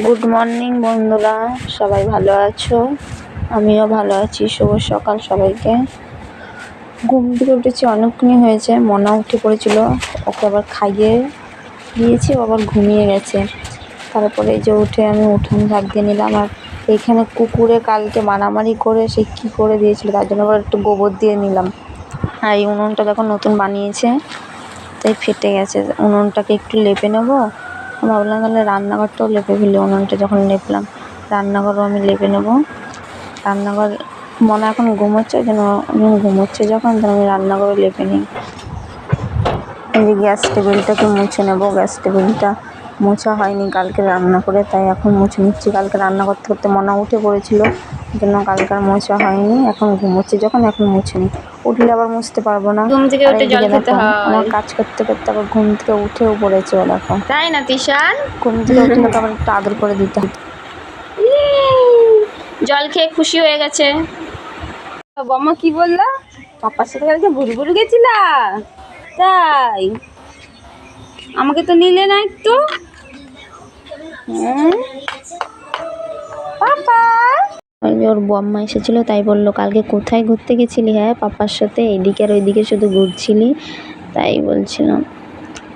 Good morning বন্ধুরা, সবাই ভালো আছো? আমিও ভালো আছি। শুভ সকাল সবাইকে। ঘুম থেকে উঠেছি, অনেকক্ষণই হয়েছে। মনা উঠে পড়েছিল, ওকে আবার খাইয়ে দিয়েছি, ও আবার ঘুমিয়ে গেছে। তারপরে এই যে উঠে আমি উঠোন ঝাড় দিয়ে নিলাম। আর এইখানে কুকুরে কালকে মারামারি করে সে কী করে দিয়েছিল, তার জন্য আবার একটু গোবর দিয়ে নিলাম। আর এই উনুনটা যখন নতুন বানিয়েছে তাই ফেটে গেছে, উনুনটাকে একটু লেপে নেবো। ভাবলাম তাহলে রান্নাঘরটাও লেপে ফেলি। উনুনটা যখন লেপলাম, রান্নাঘরও আমি লেপে নেবো। রান্নাঘর মনে এখন ঘুমোচ্ছে, ওই জন্য ঘুমোচ্ছে যখন, তখন আমি রান্নাঘরে লেপে নিই। এই যে গ্যাস টেবিলটাকে মুছে নেবো। গ্যাস টেবিলটা মোছা হয়নি কালকে রান্না করে, তাই এখন মুছে নিচ্ছি। কালকে রান্না করতে করতে মনা উঠে পড়েছিল, ওই জন্য কালকে আর মোছা হয়নি। এখন ঘুমোচ্ছে যখন, এখন মুছে নিই। উঠলে আবার মুছতে পারবো না। ঘুম থেকে উঠে জল খেতে হয়। আমার কাজ করতে করতে আবার ঘুম থেকে উঠেও পড়েছে, ও দেখো। তাই না তিশান? ঘুম থেকে উঠলে তো আবার একটু আদর করে দিতে হবে। জল খেয়ে খুশি হয়ে গেছে। বম্মা কি বললা? পাপার সাথে কালকে ভুরভুর গেছিলা? তাই? আমাকে তো নিলে না একটু। পাপা ওর বম্মা এসেছিল, তাই বললো কালকে কোথায় ঘুরতে গেছিলি? হ্যাঁ, পাপার সাথে এইদিকে আর ওইদিকে শুধু ঘুরছিলি, তাই বলছিলাম।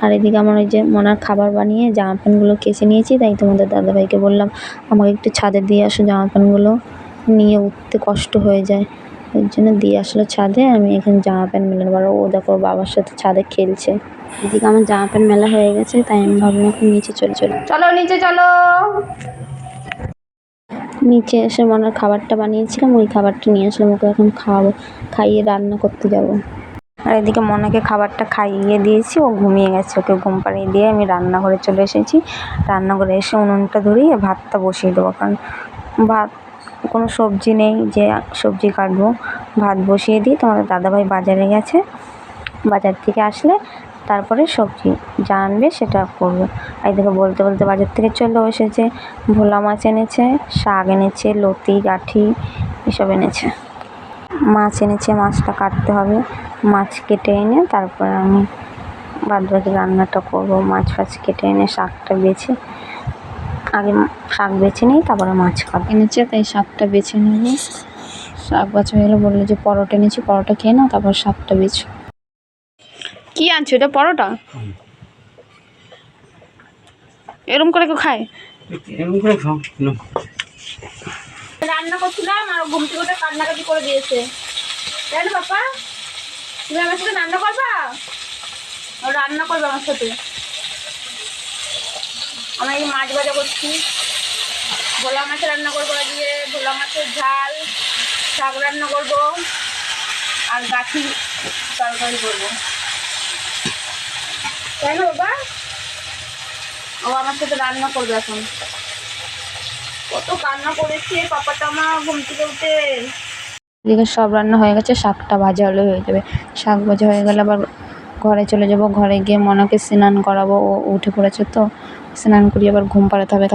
আর এদিকে আমার ওই যে মনার খাবার বানিয়ে জামা প্যান্টগুলো কেচে নিয়েছি, তাই তোমাদের দাদাভাইকে বললাম আমাকে একটু ছাদে দিয়ে আসো, জামা প্যান্টগুলো নিয়ে উঠতে কষ্ট হয়ে যায়। ওই জন্য দিয়ে আসলো ছাদে। আমি এখানে জামা প্যান্ট মেলানো, আর ও দেখো বাবার সাথে ছাদে খেলছে। এদিকে আমার জামা প্যান্ট মেলা হয়ে গেছে, তাই আমি ভাবলাম এখন নিচে চলো নিচে চলো। নিচে এসে মনার খাবারটা বানিয়েছিলাম, ওই খাবারটা নিয়ে আসলাম। ওকে এখন খাওয়াবো, খাইয়ে রান্না করতে যাবো। আর এদিকে মনাকে খাবারটা খাইয়ে দিয়েছি, ও ঘুমিয়ে গেছে। ওকে ঘুম পাড়িয়ে দিয়ে আমি রান্নাঘরে চলে এসেছি। রান্নাঘরে এসে উনুনটা ধরিয়ে ভাতটা বসিয়ে দেবো, কারণ ভাত কোনো সবজি নেই যে সবজি কাটবো। ভাত বসিয়ে দিই। তোমাদের দাদাভাই বাজারে গেছে, বাজার থেকে আসলে তারপরে সবজি যা আনবে সেটা করবো। আর দেখে বলতে বলতে বাজার থেকে চলেও এসেছে। ভোলা মাছ এনেছে, শাক এনেছে, লতি গাঠি এসব এনেছে। মাছ এনেছে, মাছটা কাটতে হবে। মাছ কেটে এনে তারপর আমি বাদবাকি রান্নাটা করবো। মাছ ফাছ কেটে এনে শাকটা বেছে, আগে শাক বেছে নিই, তারপরে মাছ কাটবো। এনেছে তাই শাকটা বেছে নেব। শাক বাছা হয়ে গেলে বললো যে পরোটা এনেছি, পরোটা খেয়ে নাও, তারপর শাকটা বেছো। কি আনছো? এটা পরোটা? এরম করে কেউ খায়? রান্না করছিলাম আর ঘুম থেকে উঠে কান্নাকাটি করে দিয়েছে। তাই না পাপা? তুমি আমার সাথে রান্না করবা? রান্না করবে আমার সাথে। আমি এই মাছ ভাজা করছি, ভোলা মাছ রান্না করবো, আজকে ভোলা মাছের ঝাল, শাক রান্না করবো, আর গাঠি তরকারি করবো। তাই না বাবা? ও আমার সাথে রান্না করবে এখন। কত কান্না করেছে পাপাটা আমার ঘুম থেকে উঠে। এদিকে সব রান্না হয়ে গেছে, শাকটা ভাজা হলে হয়ে যাবে। শাক ভাজা হয়ে গেলে আবার ঘরে চলে যাব। ঘরে গিয়ে মনাকে স্নান করাবো, ও উঠে পড়েছে তো স্নান করিয়ে আবার ঘুম পাড়াতে হবে।